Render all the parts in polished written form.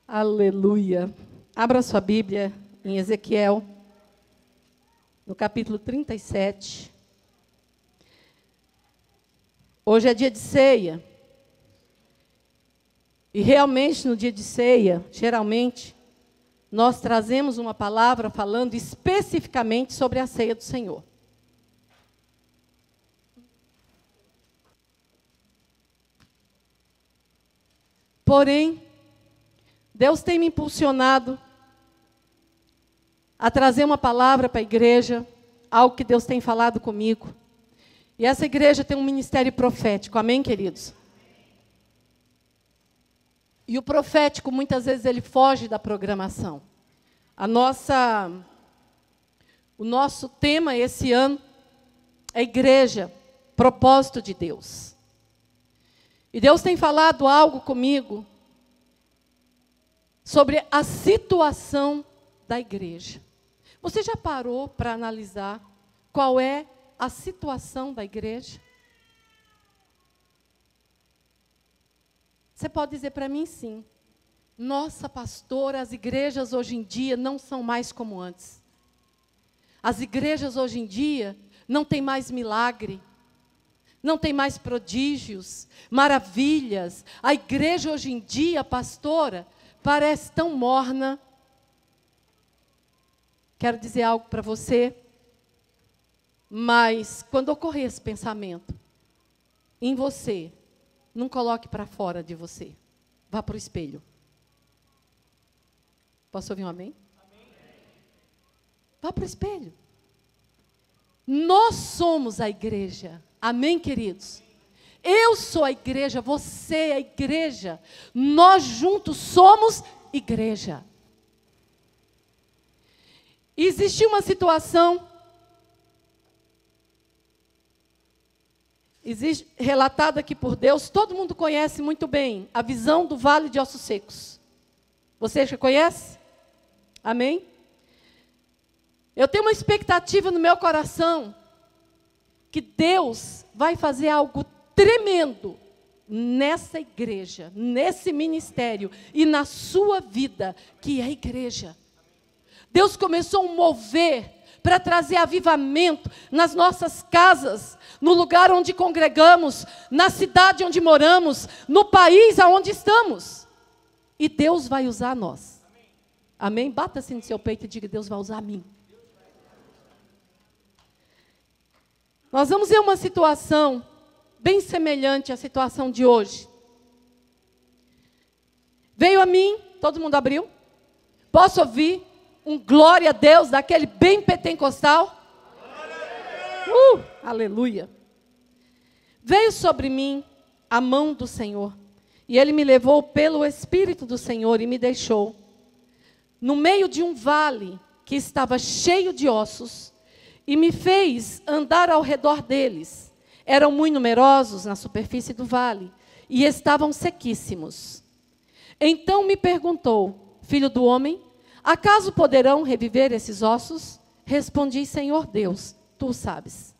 Aleluia. Abra sua Bíblia em Ezequiel, no capítulo 37. Hoje é dia de ceia. E realmente, no dia de ceia, geralmente, nós trazemos uma palavra falando especificamente sobre a ceia do Senhor. Porém, Deus tem me impulsionado a trazer uma palavra para a igreja, algo que Deus tem falado comigo. E essa igreja tem um ministério profético, amém, queridos? E o profético, muitas vezes, ele foge da programação. O nosso tema esse ano é igreja, propósito de Deus. E Deus tem falado algo comigo sobre a situação da igreja. Você já parou para analisar qual é a situação da igreja? Você pode dizer para mim sim. Nossa, pastora, as igrejas hoje em dia não são mais como antes. As igrejas hoje em dia não tem mais milagre. Não tem mais prodígios, maravilhas. A igreja hoje em dia, pastora, parece tão morna. Quero dizer algo para você. Mas, quando ocorrer esse pensamento em você, não coloque para fora de você. Vá para o espelho. Posso ouvir um amém? Amém. Vá para o espelho. Nós somos a igreja. Amém, queridos? Eu sou a igreja, você é a igreja. Nós juntos somos igreja. Existiu uma situação relatada aqui por Deus, todo mundo conhece muito bem a visão do Vale de Ossos Secos. Você já conhece? Amém? Eu tenho uma expectativa no meu coração que Deus vai fazer algo tremendo nessa igreja, nesse ministério e na sua vida, que é a igreja. Deus começou a mover para trazer avivamento nas nossas casas, no lugar onde congregamos, na cidade onde moramos, no país aonde estamos. E Deus vai usar nós. Amém? Bata-se no seu peito e diga: Deus vai usar a mim. Nós vamos ver uma situação bem semelhante à situação de hoje. Veio a mim, todo mundo abriu? Posso ouvir um glória a Deus daquele bem pentecostal? Aleluia! Veio sobre mim a mão do Senhor, e Ele me levou pelo Espírito do Senhor e me deixou no meio de um vale que estava cheio de ossos, e me fez andar ao redor deles. Eram muito numerosos na superfície do vale, e estavam sequíssimos. Então me perguntou: filho do homem, acaso poderão reviver esses ossos? Respondi: Senhor Deus, tu sabes.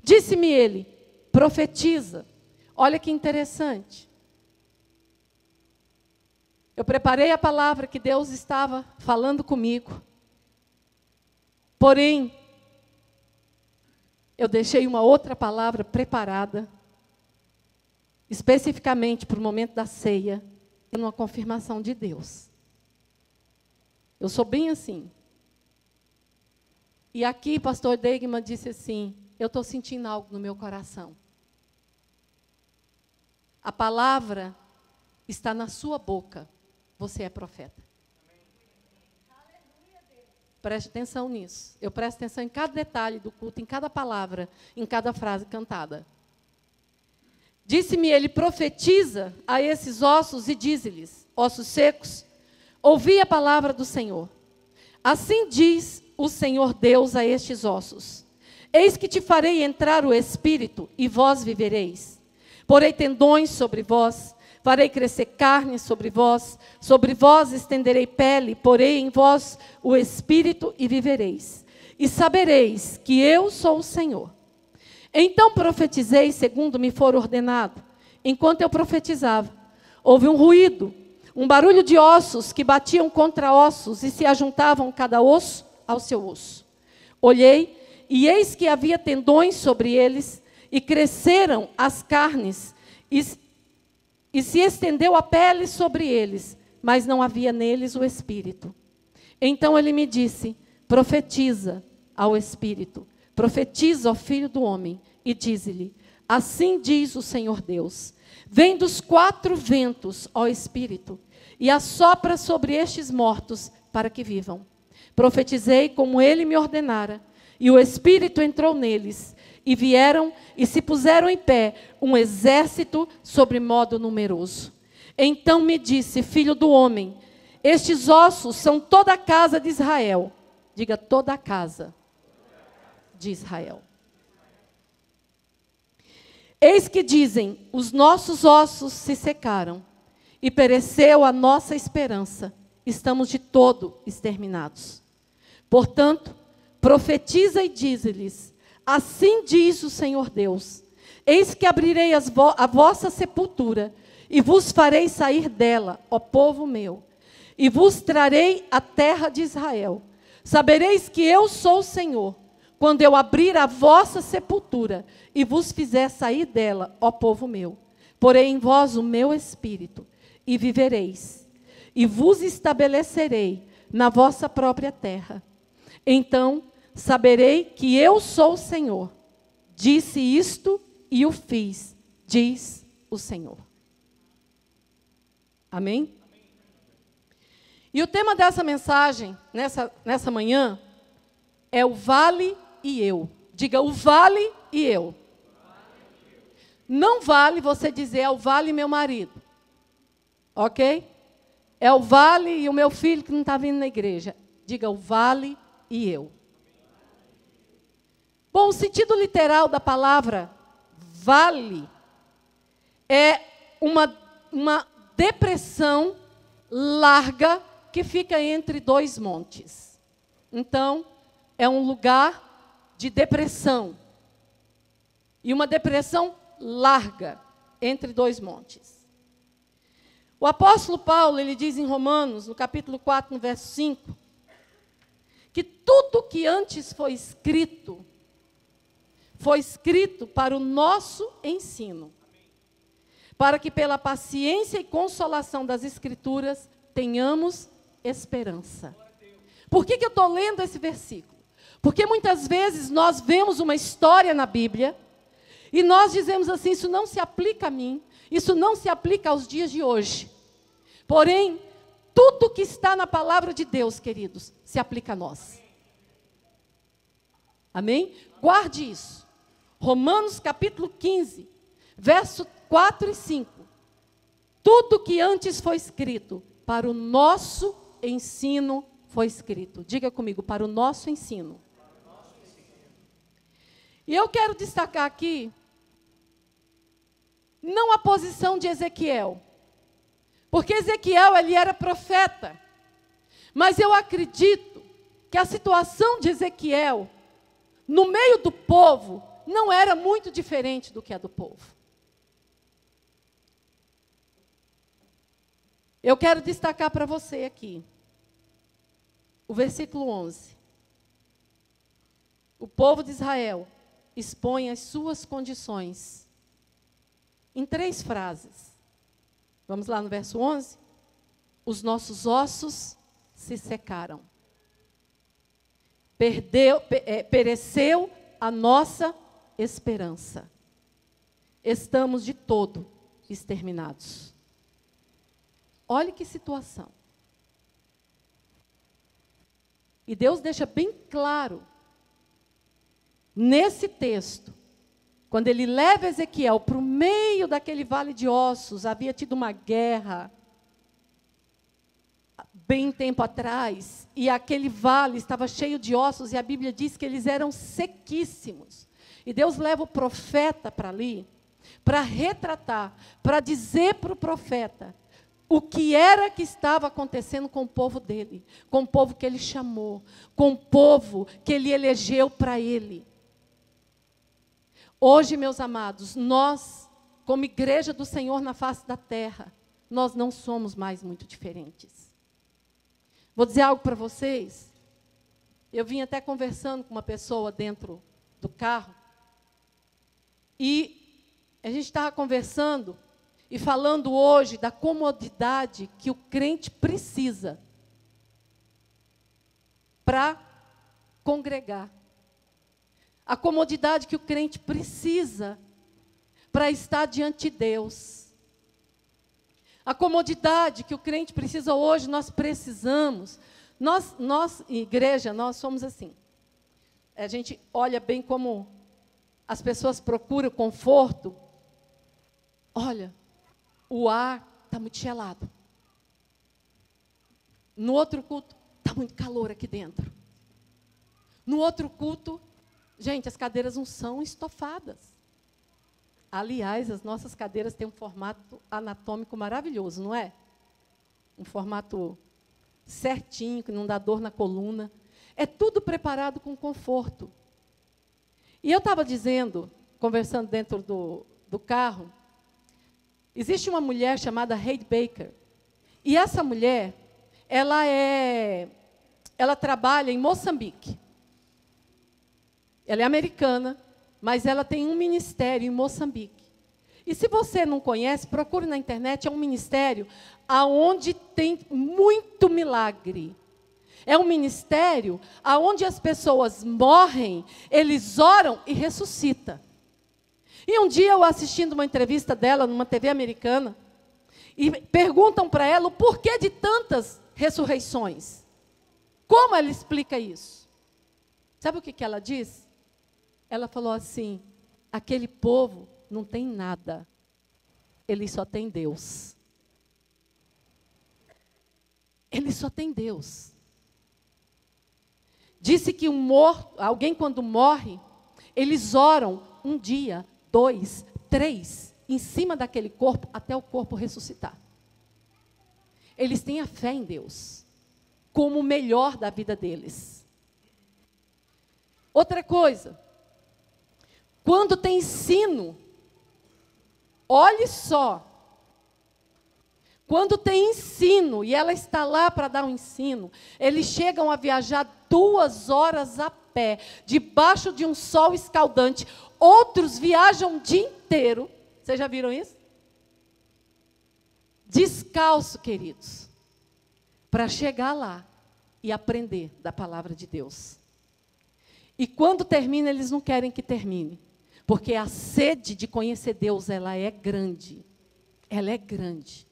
Disse-me ele: profetiza. Olha que interessante. Eu preparei a palavra que Deus estava falando comigo. Porém, eu deixei uma outra palavra preparada, especificamente para o momento da ceia, uma confirmação de Deus. Eu sou bem assim. E aqui, pastor Degman disse assim: eu estou sentindo algo no meu coração. A palavra está na sua boca. Você é profeta. Preste atenção nisso. Eu presto atenção em cada detalhe do culto, em cada palavra, em cada frase cantada. Disse-me ele: profetiza a esses ossos e dize-lhes: ossos secos, ouvi a palavra do Senhor. Assim diz o Senhor Deus a estes ossos: eis que te farei entrar o espírito, e vós vivereis. Porei tendões sobre vós, farei crescer carne sobre vós estenderei pele, porei em vós o espírito e vivereis. E sabereis que eu sou o Senhor. Então profetizei segundo me for ordenado. Enquanto eu profetizava, houve um ruído. um barulho de ossos que batiam contra ossos e se ajuntavam cada osso ao seu osso. Olhei, e eis que havia tendões sobre eles, e cresceram as carnes, e se estendeu a pele sobre eles, mas não havia neles o espírito. Então ele me disse: profetiza ao espírito, profetiza ao filho do homem, e dize-lhe: assim diz o Senhor Deus, vem dos 4 ventos, ó espírito, e assopra sobre estes mortos, para que vivam. Profetizei como ele me ordenara, e o espírito entrou neles, e vieram e se puseram em pé um exército sobre modo numeroso. Então me disse: filho do homem, estes ossos são toda a casa de Israel. Diga: toda a casa de Israel. Eis que dizem: os nossos ossos se secaram, e pereceu a nossa esperança, estamos de todo exterminados. Portanto, profetiza e dize-lhes: assim diz o Senhor Deus, eis que abrirei a vossa sepultura, e vos farei sair dela, ó povo meu, e vos trarei a terra de Israel. Sabereis que eu sou o Senhor, quando eu abrir a vossa sepultura, e vos fizer sair dela, ó povo meu. Porei em vós o meu espírito, e vivereis, e vos estabelecerei na vossa própria terra. Então saberei que eu sou o Senhor. Disse isto e o fiz, diz o Senhor. Amém? E o tema dessa mensagem, nessa manhã, é o vale e eu. Diga: o vale e eu. Não vale você dizer: é o vale meu marido. Ok? É o vale e o meu filho que não está vindo na igreja. Diga: o vale e eu. Bom, o sentido literal da palavra vale é uma depressão larga que fica entre 2 montes. Então, é um lugar de depressão. E uma depressão larga entre 2 montes. O apóstolo Paulo, ele diz em Romanos, no capítulo 4, no verso 5, que tudo que antes foi escrito para o nosso ensino, para que pela paciência e consolação das Escrituras tenhamos esperança. Por que eu estou lendo esse versículo? Porque muitas vezes nós vemos uma história na Bíblia e nós dizemos assim: isso não se aplica a mim, isso não se aplica aos dias de hoje. Porém, tudo que está na palavra de Deus, queridos, se aplica a nós. Amém? Guarde isso. Romanos capítulo 15, verso 4 e 5. Tudo que antes foi escrito para o nosso ensino foi escrito. Diga comigo: para o nosso ensino. E eu quero destacar aqui, não a posição de Ezequiel, porque Ezequiel, ele era profeta, mas eu acredito que a situação de Ezequiel, no meio do povo, não era muito diferente do que a do povo. Eu quero destacar para você aqui, o versículo 11. O povo de Israel expõe as suas condições em 3 frases. Vamos lá no verso 11? Os nossos ossos se secaram. Pereceu a nossa esperança. Estamos de todo exterminados. Olhe que situação. E Deus deixa bem claro, nesse texto, quando ele leva Ezequiel para o meio daquele vale de ossos, havia tido uma guerra, bem tempo atrás, e aquele vale estava cheio de ossos, e a Bíblia diz que eles eram sequíssimos. E Deus leva o profeta para ali, para retratar, para dizer para o profeta o que era que estava acontecendo com o povo dele, com o povo que ele chamou, com o povo que ele elegeu para ele. Hoje, meus amados, nós, como igreja do Senhor na face da terra, nós não somos mais muito diferentes. Vou dizer algo para vocês. Eu vim até conversando com uma pessoa dentro do carro, e a gente estava conversando e falando hoje da comodidade que o crente precisa para congregar. A comodidade que o crente precisa para estar diante de Deus. A comodidade que o crente precisa hoje, nós precisamos. Nós, igreja, nós somos assim. A gente olha bem como as pessoas procuram conforto. Olha, o ar está muito gelado. No outro culto, está muito calor aqui dentro. No outro culto, gente, as cadeiras não são estofadas. Aliás, as nossas cadeiras têm um formato anatômico maravilhoso, não é? Um formato certinho, que não dá dor na coluna. É tudo preparado com conforto. E eu estava dizendo, conversando dentro do carro, existe uma mulher chamada Heidi Baker. E essa mulher, ela trabalha em Moçambique. Ela é americana, mas ela tem um ministério em Moçambique. E se você não conhece, procure na internet, é um ministério onde tem muito milagre. É um ministério onde as pessoas morrem, eles oram e ressuscitam. E um dia eu assistindo uma entrevista dela numa TV americana, e perguntam para ela o porquê de tantas ressurreições. Como ela explica isso? Sabe o que ela diz? Ela falou assim, aquele povo não tem nada, ele só tem Deus. Ele só tem Deus. Disse que alguém quando morre, eles oram 1 dia, 2, 3, em cima daquele corpo, até o corpo ressuscitar. Eles têm a fé em Deus, como o melhor da vida deles. Outra coisa, quando tem ensino, olhe só, quando tem ensino, e ela está lá para dar um ensino, eles chegam a viajar 2 horas a pé, debaixo de um sol escaldante, outros viajam o dia inteiro, vocês já viram isso? Descalço, queridos, para chegar lá e aprender da palavra de Deus. E quando termina, eles não querem que termine. Porque a sede de conhecer Deus, ela é grande. Ela é grande.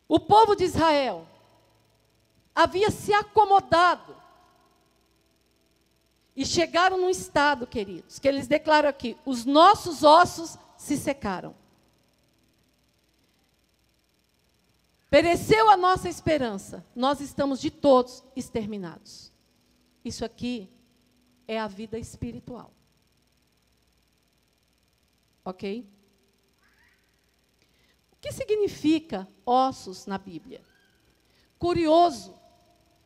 O povo de Israel havia se acomodado. E chegaram num estado, queridos, que eles declaram aqui, os nossos ossos se secaram. Pereceu a nossa esperança, nós estamos de todos exterminados. Isso aqui é a vida espiritual. Ok? O que significa ossos na Bíblia? Curioso,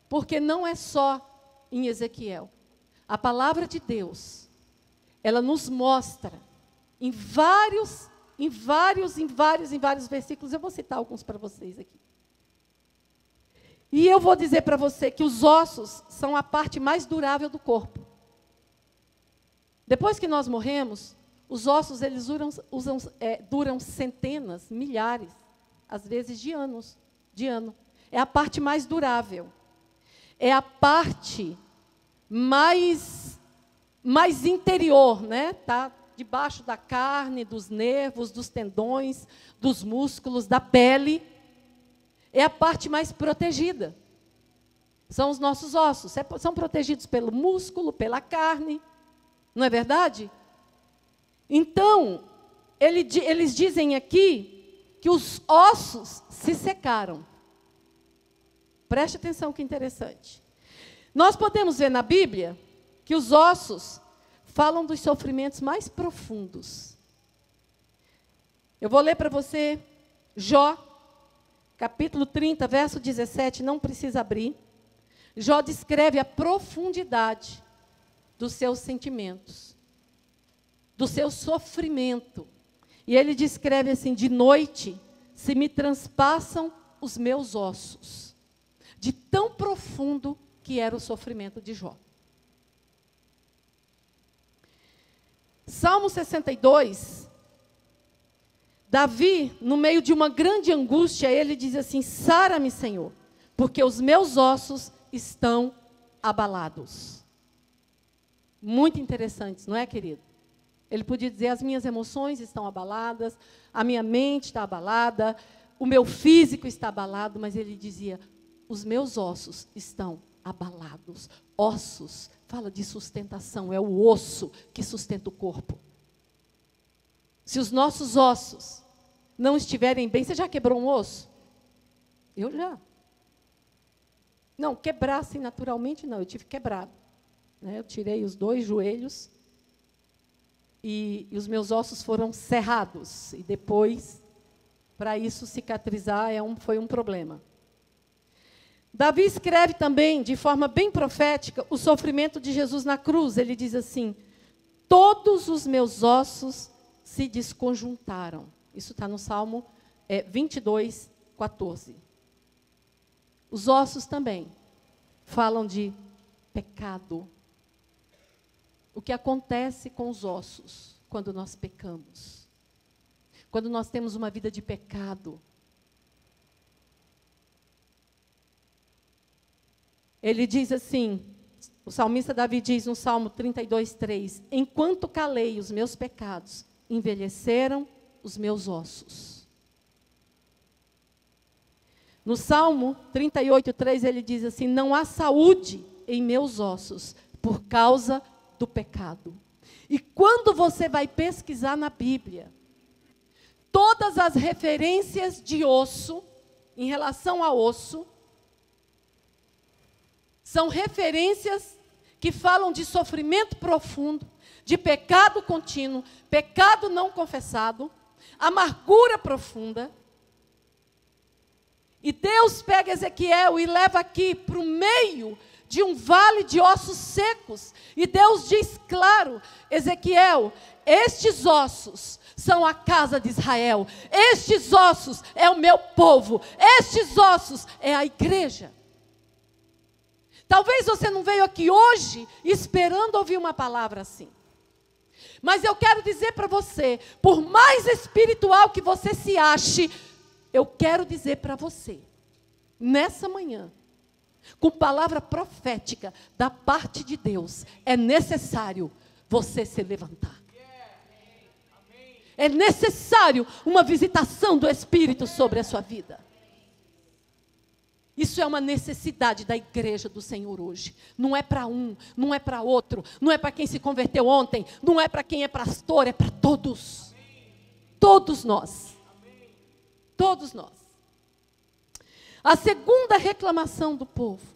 porque não é só em Ezequiel. A palavra de Deus, ela nos mostra em vários versículos. Eu vou citar alguns para vocês aqui. E eu vou dizer para você que os ossos são a parte mais durável do corpo. Depois que nós morremos, os ossos eles duram centenas, milhares, às vezes de anos. É a parte mais durável. É a parte mais interior, né? Tá debaixo da carne, dos nervos, dos tendões, dos músculos, da pele. É a parte mais protegida. São os nossos ossos. São protegidos pelo músculo, pela carne. Não é verdade? Então, eles dizem aqui que os ossos se secaram. Preste atenção que interessante. Nós podemos ver na Bíblia que os ossos falam dos sofrimentos mais profundos. Eu vou ler para você Jó, capítulo 30, verso 17, não precisa abrir. Jó descreve a profundidade dos seus sentimentos, do seu sofrimento. E ele descreve assim: de noite se me transpassam os meus ossos, de tão profundo que era o sofrimento de Jó. Salmo 62, Davi, no meio de uma grande angústia, ele diz assim: sara-me, Senhor, porque os meus ossos estão abalados. Muito interessantes, não é, querido? Ele podia dizer: as minhas emoções estão abaladas, a minha mente está abalada, o meu físico está abalado, mas ele dizia: os meus ossos estão abalados. Ossos, fala de sustentação, é o osso que sustenta o corpo. Se os nossos ossos não estiverem bem, você já quebrou um osso? Eu já. Não, quebrar assim naturalmente não, eu tive quebrado. Eu tirei os 2 joelhos e os meus ossos foram serrados. E depois, para isso cicatrizar, foi um problema. Davi escreve também, de forma bem profética, o sofrimento de Jesus na cruz. Ele diz assim: todos os meus ossos se desconjuntaram. Isso está no Salmo 22, 14. Os ossos também falam de pecado. O que acontece com os ossos quando nós pecamos? Quando nós temos uma vida de pecado. Ele diz assim, o salmista Davi diz no Salmo 32, 3: enquanto calei os meus pecados, envelheceram os meus ossos. No Salmo 38, 3, ele diz assim: não há saúde em meus ossos, por causa do pecado. E quando você vai pesquisar na Bíblia, todas as referências de osso, em relação a osso, são referências que falam de sofrimento profundo, de pecado contínuo, pecado não confessado, amargura profunda. E Deus pega Ezequiel e leva aqui para o meio de um vale de ossos secos. E Deus diz claro: Ezequiel, estes ossos são a casa de Israel. Estes ossos é o meu povo. Estes ossos é a igreja. Talvez você não veio aqui hoje esperando ouvir uma palavra assim. Mas eu quero dizer para você, por mais espiritual que você se ache, eu quero dizer para você, nessa manhã, com palavra profética da parte de Deus, é necessário você se levantar. É necessário uma visitação do Espírito sobre a sua vida. Isso é uma necessidade da igreja do Senhor hoje. Não é para um, não é para outro, não é para quem se converteu ontem, não é para quem é pastor, é para todos. Todos nós. Todos nós. A segunda reclamação do povo: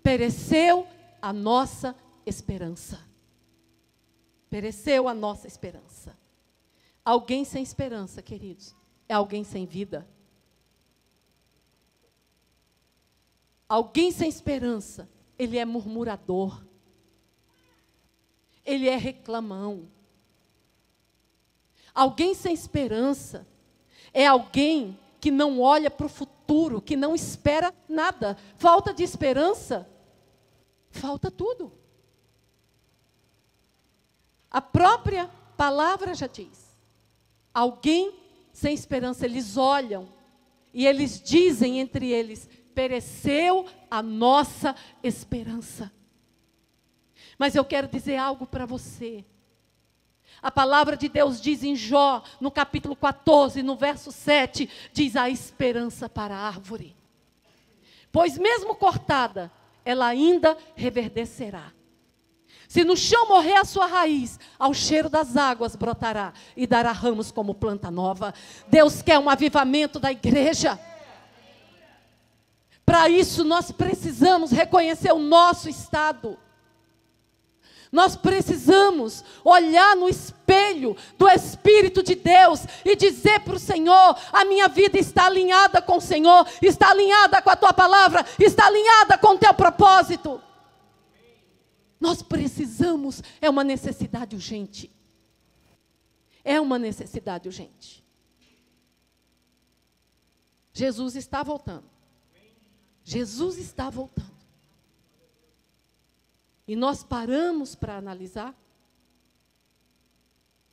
pereceu a nossa esperança. Pereceu a nossa esperança. Alguém sem esperança, queridos, é alguém sem vida. Alguém sem esperança, ele é murmurador. Ele é reclamão. Alguém sem esperança é alguém que não olha para o futuro, que não espera nada. Falta de esperança, falta tudo. A própria palavra já diz: alguém sem esperança, eles olham e eles dizem entre eles: pereceu a nossa esperança. Mas eu quero dizer algo para você. A palavra de Deus diz em Jó, no capítulo 14, no verso 7, diz: a esperança para a árvore. Pois mesmo cortada, ela ainda reverdecerá. Se no chão morrer a sua raiz, ao cheiro das águas brotará e dará ramos como planta nova. Deus quer um avivamento da igreja. Para isso, nós precisamos reconhecer o nosso estado. Nós precisamos olhar no espelho do Espírito de Deus e dizer para o Senhor: a minha vida está alinhada com o Senhor, está alinhada com a Tua palavra, está alinhada com o Teu propósito. Nós precisamos, é uma necessidade urgente. É uma necessidade urgente. Jesus está voltando. Jesus está voltando. E nós paramos para analisar.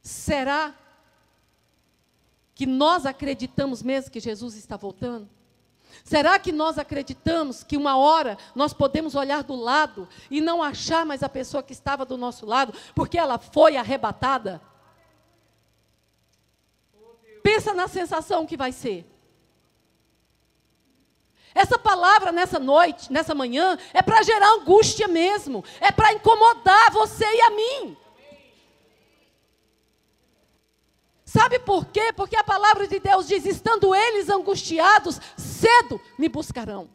Será que nós acreditamos mesmo que Jesus está voltando? Será que nós acreditamos que uma hora nós podemos olhar do lado e não achar mais a pessoa que estava do nosso lado, porque ela foi arrebatada? Pensa na sensação que vai ser. Essa palavra nessa noite, nessa manhã, é para gerar angústia mesmo. É para incomodar você e a mim. Sabe por quê? Porque a palavra de Deus diz, estando eles angustiados, cedo me buscarão.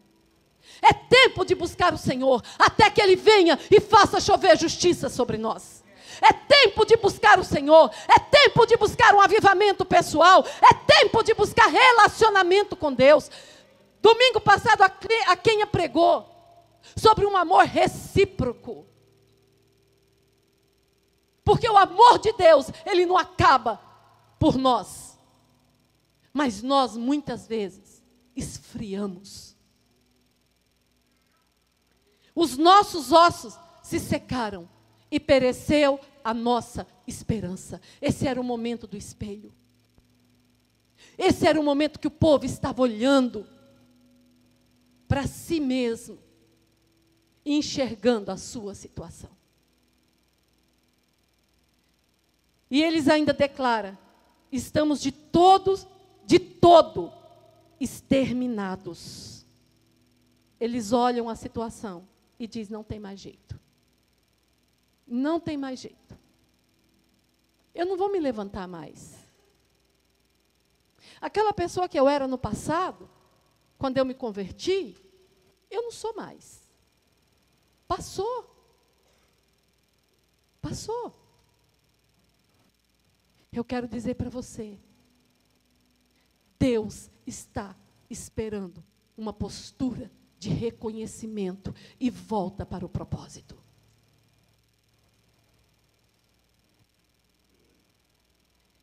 É tempo de buscar o Senhor, até que Ele venha e faça chover justiça sobre nós. É tempo de buscar o Senhor, é tempo de buscar um avivamento pessoal, é tempo de buscar relacionamento com Deus. Domingo passado a Kenia pregou sobre um amor recíproco. Porque o amor de Deus, ele não acaba por nós. Mas nós muitas vezes esfriamos. Os nossos ossos se secaram e pereceu a nossa esperança. Esse era o momento do espelho. Esse era o momento que o povo estava olhando para si mesmo, enxergando a sua situação. E eles ainda declaram, estamos de todo exterminados. Eles olham a situação e dizem, não tem mais jeito. Não tem mais jeito. Eu não vou me levantar mais. Aquela pessoa que eu era no passado, quando eu me converti, eu não sou mais. Passou. Passou. Eu quero dizer para você, Deus está esperando uma postura de reconhecimento e volta para o propósito.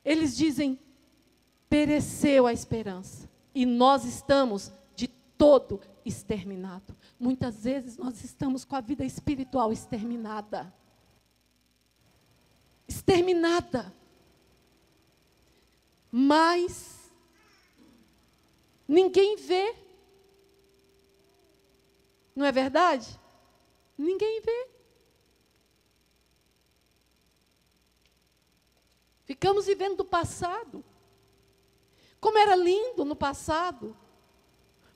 Eles dizem, pereceu a esperança, e nós estamos de todo exterminado. Muitas vezes nós estamos com a vida espiritual exterminada. Exterminada. Mas ninguém vê. Não é verdade? Ninguém vê. Ficamos vivendo do passado. Como era lindo no passado.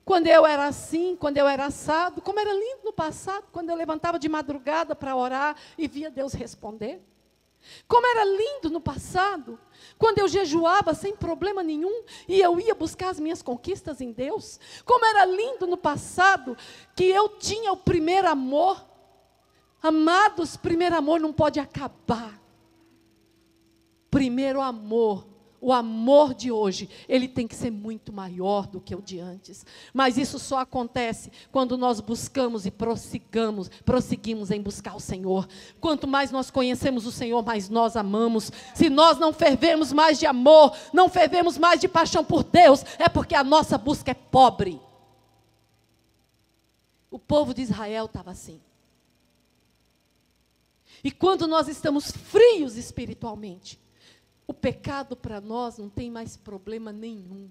Quando eu era assim, quando eu era assado. Como era lindo no passado, quando eu levantava de madrugada para orar e via Deus responder. Como era lindo no passado, quando eu jejuava sem problema nenhum e eu ia buscar as minhas conquistas em Deus. Como era lindo no passado que eu tinha o primeiro amor. Amados, primeiro amor não pode acabar. Primeiro amor, o amor de hoje, ele tem que ser muito maior do que o de antes. Mas isso só acontece quando nós buscamos e prosseguimos em buscar o Senhor. Quanto mais nós conhecemos o Senhor, mais nós amamos. Se nós não fervemos mais de amor, não fervemos mais de paixão por Deus, é porque a nossa busca é pobre. O povo de Israel estava assim. E quando nós estamos frios espiritualmente, o pecado para nós não tem mais problema nenhum.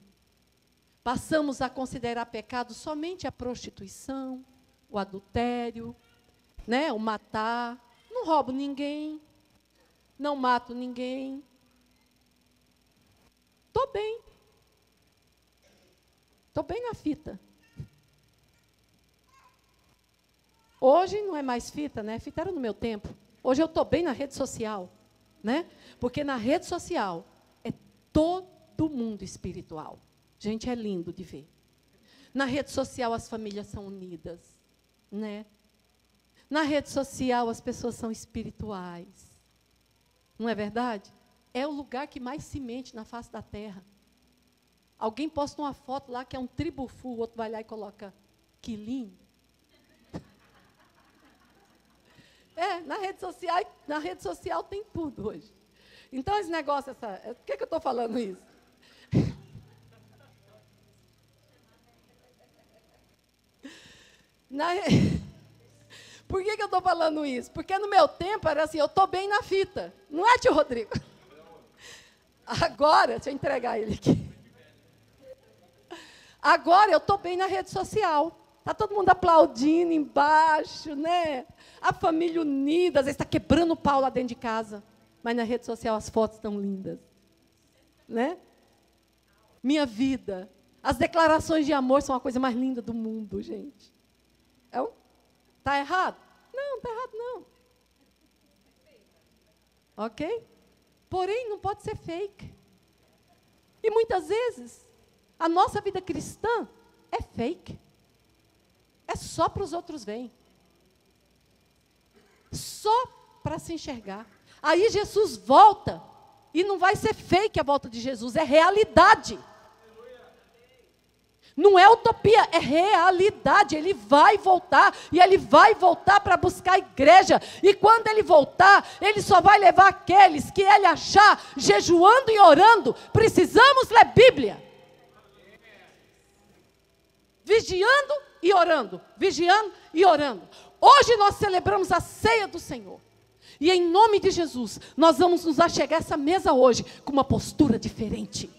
Passamos a considerar pecado somente a prostituição, o adultério, né, o matar. Não roubo ninguém, não mato ninguém. Estou bem. Estou bem na fita. Hoje não é mais fita, né? Fita era no meu tempo. Hoje eu estou bem na rede social. Né? Porque na rede social é todo mundo espiritual. Gente, é lindo de ver. Na rede social as famílias são unidas, né? Na rede social as pessoas são espirituais. Não é verdade? É o lugar que mais se mente na face da terra. Alguém posta uma foto lá que é um tribufu, o outro vai lá e coloca que lindo. Na rede social tem tudo hoje. Então, esse negócio, por que eu estou falando isso? Na... Por que eu estou falando isso? Porque no meu tempo era assim, eu estou bem na fita. Não é, tio Rodrigo? Agora, deixa eu entregar ele aqui. Agora eu estou bem na rede social. Está todo mundo aplaudindo embaixo, né? A família unida, às vezes está quebrando o pau lá dentro de casa. Mas na rede social as fotos estão lindas. Né? Minha vida. As declarações de amor são a coisa mais linda do mundo, gente. Está errado? Não, está errado não. Ok? Porém, não pode ser fake. E muitas vezes, a nossa vida cristã é fake. É só para os outros verem. Só para se enxergar. Aí Jesus volta, e não vai ser fake a volta de Jesus, é realidade. Não é utopia, é realidade. Ele vai voltar, e ele vai voltar para buscar a igreja. E quando ele voltar, ele só vai levar aqueles que ele achar jejuando e orando. Precisamos ler Bíblia. Vigiando e orando. Vigiando e orando. Hoje nós celebramos a ceia do Senhor. E em nome de Jesus, nós vamos nos achegar a essa mesa hoje com uma postura diferente.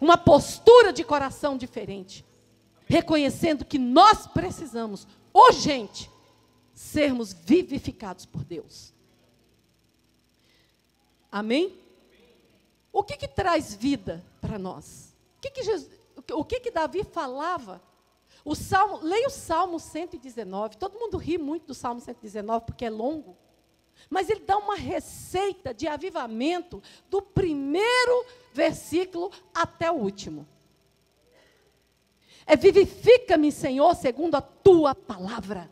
Uma postura de coração diferente. Reconhecendo que nós precisamos, urgente, sermos vivificados por Deus. Amém? O que traz vida para nós? O que Davi falava? Leia o Salmo 119. Todo mundo ri muito do Salmo 119 porque é longo. Mas ele dá uma receita de avivamento do primeiro versículo até o último. Vivifica-me, Senhor, segundo a tua palavra.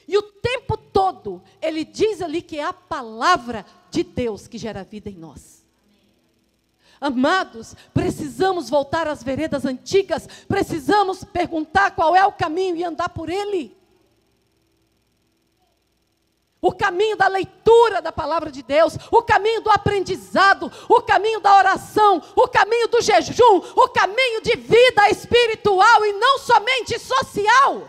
E o tempo todo, ele diz ali que é a palavra de Deus que gera vida em nós. Amados, precisamos voltar às veredas antigas, precisamos perguntar qual é o caminho e andar por ele. O caminho da leitura da palavra de Deus, o caminho do aprendizado, o caminho da oração, o caminho do jejum, o caminho de vida espiritual e não somente social.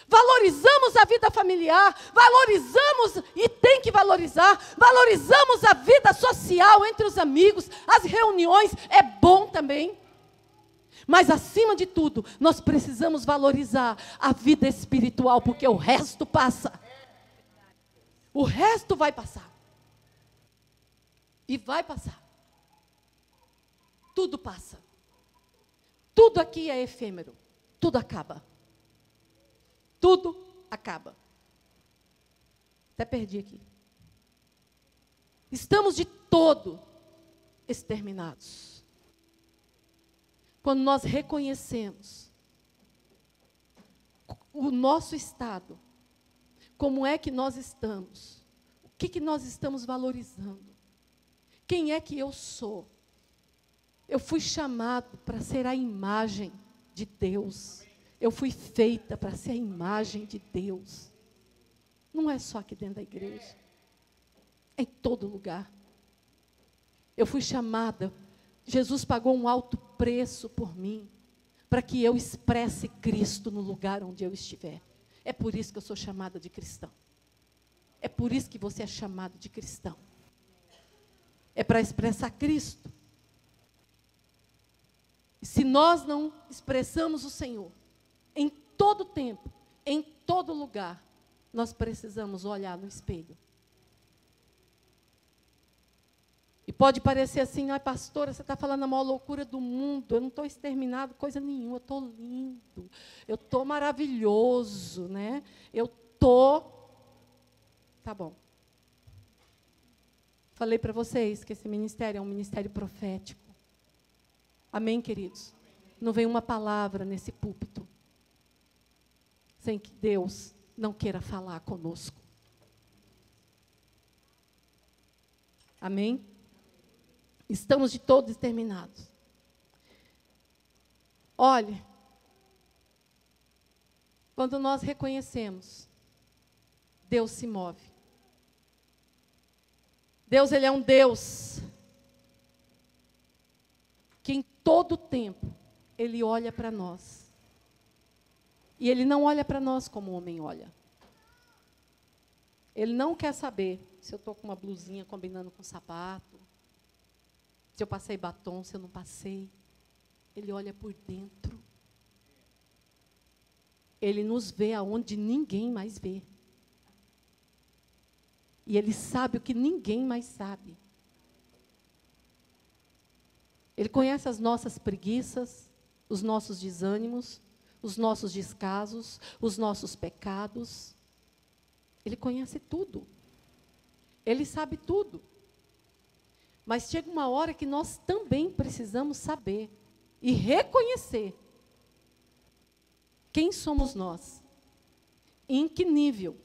Valorizamos a vida familiar, valorizamos e tem que valorizar, valorizamos a vida social entre os amigos, as reuniões, é bom também. Mas, acima de tudo, nós precisamos valorizar a vida espiritual, porque o resto passa. O resto vai passar. E vai passar. Tudo passa. Tudo aqui é efêmero. Tudo acaba. Tudo acaba. Até perdi aqui. Estamos de todo exterminados. Quando nós reconhecemos o nosso estado, como é que nós estamos, o que nós estamos valorizando, quem é que eu sou? Eu fui chamado para ser a imagem de Deus, eu fui feita para ser a imagem de Deus, não é só aqui dentro da igreja, é em todo lugar. Eu fui chamada. Jesus pagou um alto preço por mim, para que eu expresse Cristo no lugar onde eu estiver. É por isso que eu sou chamada de cristão. É por isso que você é chamado de cristão. É para expressar Cristo. E se nós não expressamos o Senhor, em todo tempo, em todo lugar, nós precisamos olhar no espelho. E pode parecer assim, ai pastora, você está falando a maior loucura do mundo, eu não estou exterminado, coisa nenhuma, eu estou lindo, eu estou maravilhoso, né? Eu estou... Tá bom. Falei para vocês que esse ministério é um ministério profético. Amém, queridos? Não vem uma palavra nesse púlpito sem que Deus não queira falar conosco. Amém? Estamos de todos exterminados. Olhe, quando nós reconhecemos, Deus se move. Deus, Ele é um Deus que em todo tempo, Ele olha para nós. E Ele não olha para nós como o homem olha. Ele não quer saber se eu estou com uma blusinha combinando com sapato, se eu passei batom, se eu não passei. Ele olha por dentro. Ele nos vê aonde ninguém mais vê. E Ele sabe o que ninguém mais sabe. Ele conhece as nossas preguiças, os nossos desânimos, os nossos descasos, os nossos pecados. Ele conhece tudo. Ele sabe tudo. Mas chega uma hora que nós também precisamos saber e reconhecer quem somos nós, e em que nível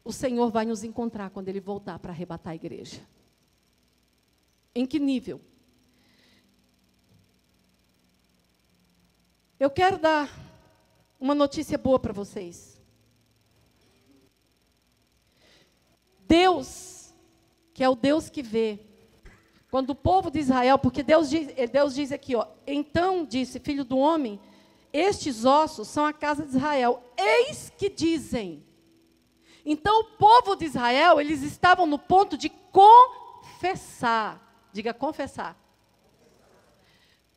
o Senhor vai nos encontrar quando Ele voltar para arrebatar a igreja. Em que nível? Eu quero dar uma notícia boa para vocês. Deus, que é o Deus que vê, quando o povo de Israel, porque Deus diz aqui, ó, então disse, filho do homem, estes ossos são a casa de Israel, eis que dizem. Então o povo de Israel, eles estavam no ponto de confessar, diga confessar.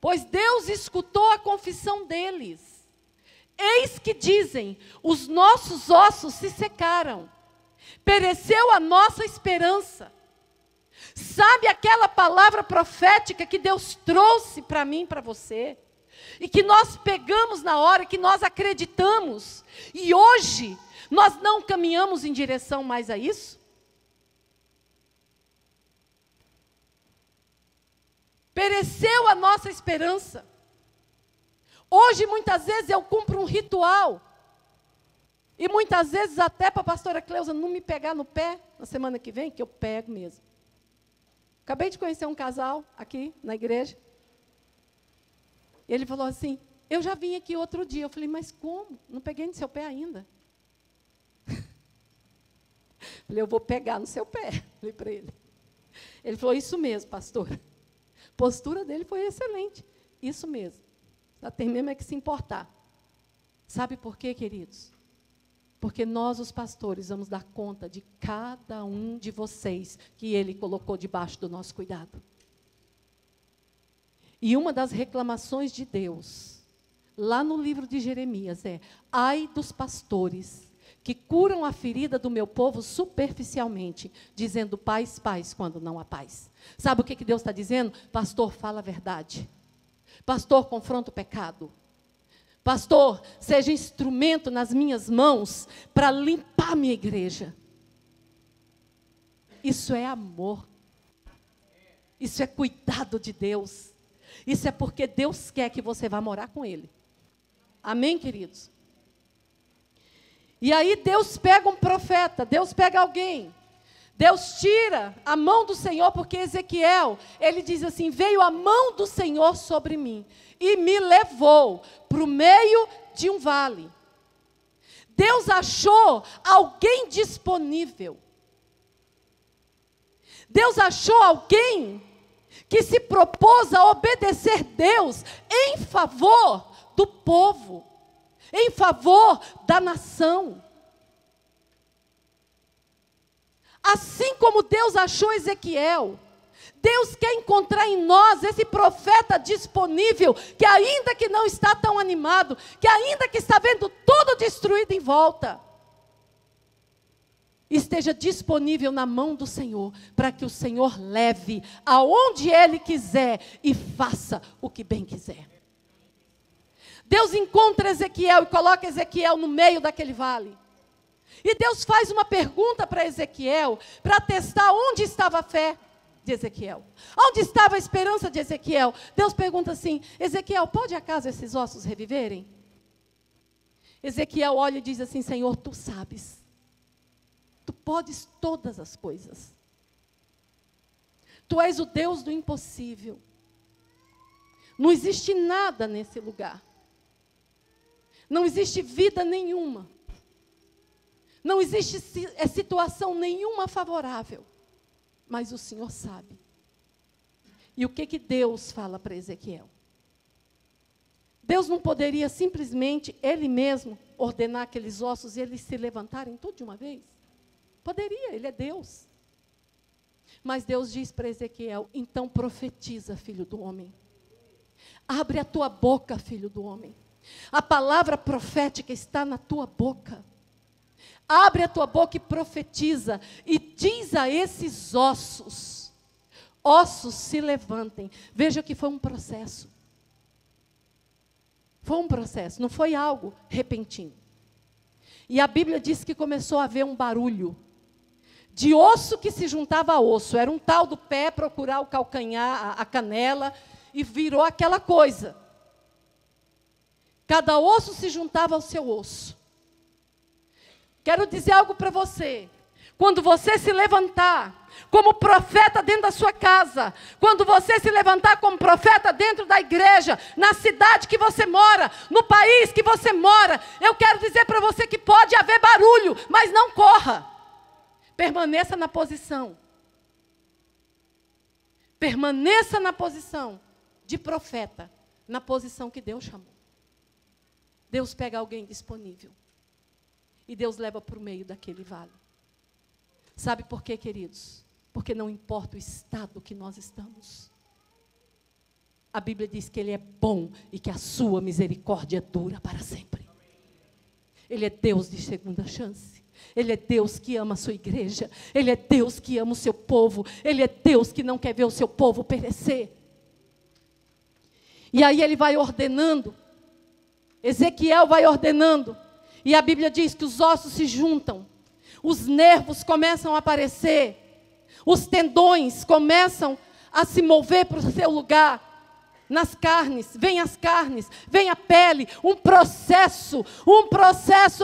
Pois Deus escutou a confissão deles. Eis que dizem, os nossos ossos se secaram, pereceu a nossa esperança. Sabe aquela palavra profética que Deus trouxe para mim e para você? E que nós pegamos na hora, que nós acreditamos. E hoje, nós não caminhamos em direção mais a isso? Pereceu a nossa esperança. Hoje, muitas vezes, eu cumpro um ritual. E muitas vezes, até para a pastora Cleusa não me pegar no pé, na semana que vem, que eu pego mesmo. Acabei de conhecer um casal aqui na igreja. E ele falou assim, eu já vim aqui outro dia. Eu falei, mas como? Não peguei no seu pé ainda. Falei, eu vou pegar no seu pé. Falei para ele. Ele falou, isso mesmo, pastora. A postura dele foi excelente. Isso mesmo. Só tem mesmo é que se importar. Sabe por quê, queridos? Porque nós, os pastores, vamos dar conta de cada um de vocês que Ele colocou debaixo do nosso cuidado. E uma das reclamações de Deus, lá no livro de Jeremias, é: ai dos pastores que curam a ferida do meu povo superficialmente, dizendo paz, paz, quando não há paz. Sabe o que Deus está dizendo? Pastor, fala a verdade. Pastor, confronta o pecado. Pastor, seja instrumento nas minhas mãos para limpar a minha igreja. Isso é amor. Isso é cuidado de Deus. Isso é porque Deus quer que você vá morar com Ele. Amém, queridos? E aí Deus pega um profeta, Deus pega alguém. Deus tira a mão do Senhor, porque Ezequiel, ele diz assim, veio a mão do Senhor sobre mim e me levou para o meio de um vale. Deus achou alguém disponível. Deus achou alguém que se propôs a obedecer Deus em favor do povo, em favor da nação. Assim como Deus achou Ezequiel, Deus quer encontrar em nós esse profeta disponível, que ainda que não está tão animado, que ainda que está vendo tudo destruído em volta, esteja disponível na mão do Senhor, para que o Senhor leve aonde Ele quiser e faça o que bem quiser. Deus encontra Ezequiel e coloca Ezequiel no meio daquele vale. E Deus faz uma pergunta para Ezequiel, para testar onde estava a fé de Ezequiel. Onde estava a esperança de Ezequiel? Deus pergunta assim, Ezequiel, pode acaso esses ossos reviverem? Ezequiel olha e diz assim, Senhor, Tu sabes. Tu podes todas as coisas. Tu és o Deus do impossível. Não existe nada nesse lugar. Não existe vida nenhuma. Não existe situação nenhuma favorável. Mas o Senhor sabe. E o que Deus fala para Ezequiel? Deus não poderia simplesmente, Ele mesmo, ordenar aqueles ossos e eles se levantarem tudo de uma vez? Poderia, Ele é Deus. Mas Deus diz para Ezequiel, então profetiza, filho do homem. Abre a tua boca, filho do homem. A palavra profética está na tua boca. Abre a tua boca e profetiza. E diz a esses ossos, ossos se levantem. Veja que foi um processo. Foi um processo, não foi algo repentino. E a Bíblia diz que começou a haver um barulho. De osso que se juntava a osso. Era um tal do pé procurar o calcanhar, a canela, e virou aquela coisa. Cada osso se juntava ao seu osso. Quero dizer algo para você. Quando você se levantar como profeta dentro da sua casa, quando você se levantar como profeta dentro da igreja, na cidade que você mora, no país que você mora, eu quero dizer para você que pode haver barulho, mas não corra. Permaneça na posição. Permaneça na posição de profeta, na posição que Deus chamou. Deus pega alguém disponível e Deus leva para o meio daquele vale. Sabe por quê, queridos? Porque não importa o estado que nós estamos. A Bíblia diz que Ele é bom e que a sua misericórdia dura para sempre. Ele é Deus de segunda chance. Ele é Deus que ama a sua igreja. Ele é Deus que ama o seu povo. Ele é Deus que não quer ver o seu povo perecer. E aí Ele vai ordenando. Ezequiel vai ordenando. E a Bíblia diz que os ossos se juntam. Os nervos começam a aparecer. Os tendões começam a se mover para o seu lugar. Nas carnes, vem as carnes, vem a pele, um processo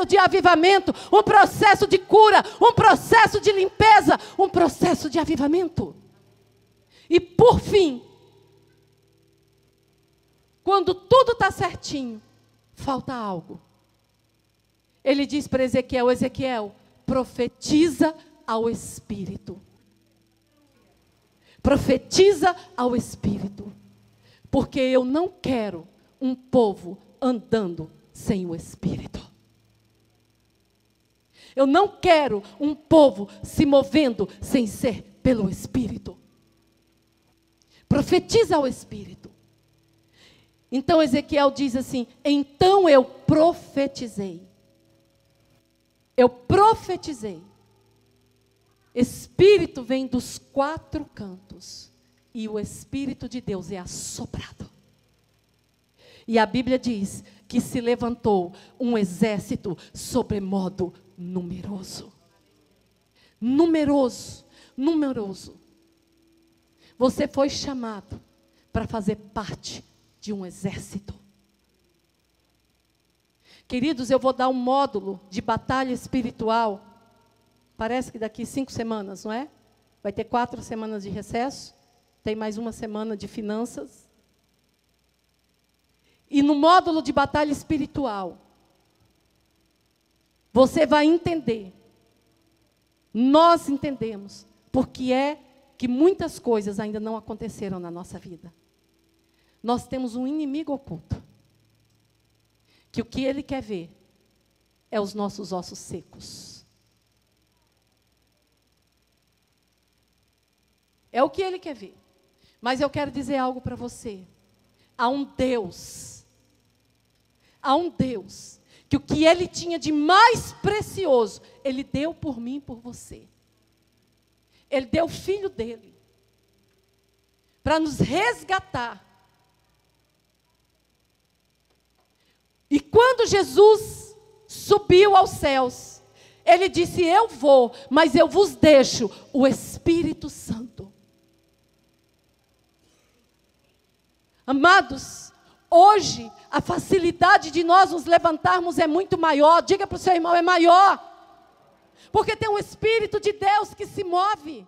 de avivamento, um processo de cura, um processo de limpeza, um processo de avivamento. E por fim, quando tudo está certinho, falta algo. Ele diz para Ezequiel, Ezequiel, profetiza ao Espírito. Profetiza ao Espírito. Porque eu não quero um povo andando sem o Espírito. Eu não quero um povo se movendo sem ser pelo Espírito. Profetiza ao Espírito. Então Ezequiel diz assim, então eu profetizei. Eu profetizei. Espírito vem dos quatro cantos. E o Espírito de Deus é assoprado. E a Bíblia diz que se levantou um exército sobremodo numeroso. Numeroso, numeroso. Você foi chamado para fazer parte de um exército. Queridos, eu vou dar um módulo de batalha espiritual. Parece que daqui 5 semanas, não é? Vai ter 4 semanas de recesso. Tem mais uma semana de finanças. E no módulo de batalha espiritual, você vai entender. Nós entendemos porque é que muitas coisas ainda não aconteceram na nossa vida. Nós temos um inimigo oculto. Que o que ele quer ver é os nossos ossos secos. É o que ele quer ver. Mas eu quero dizer algo para você. Há um Deus, que o que Ele tinha de mais precioso, Ele deu por mim e por você. Ele deu o Filho dEle, para nos resgatar. E quando Jesus subiu aos céus, Ele disse, eu vou, mas eu vos deixo o Espírito Santo. Amados, hoje a facilidade de nós nos levantarmos é muito maior. Diga para o seu irmão, é maior. Porque tem um Espírito de Deus que se move.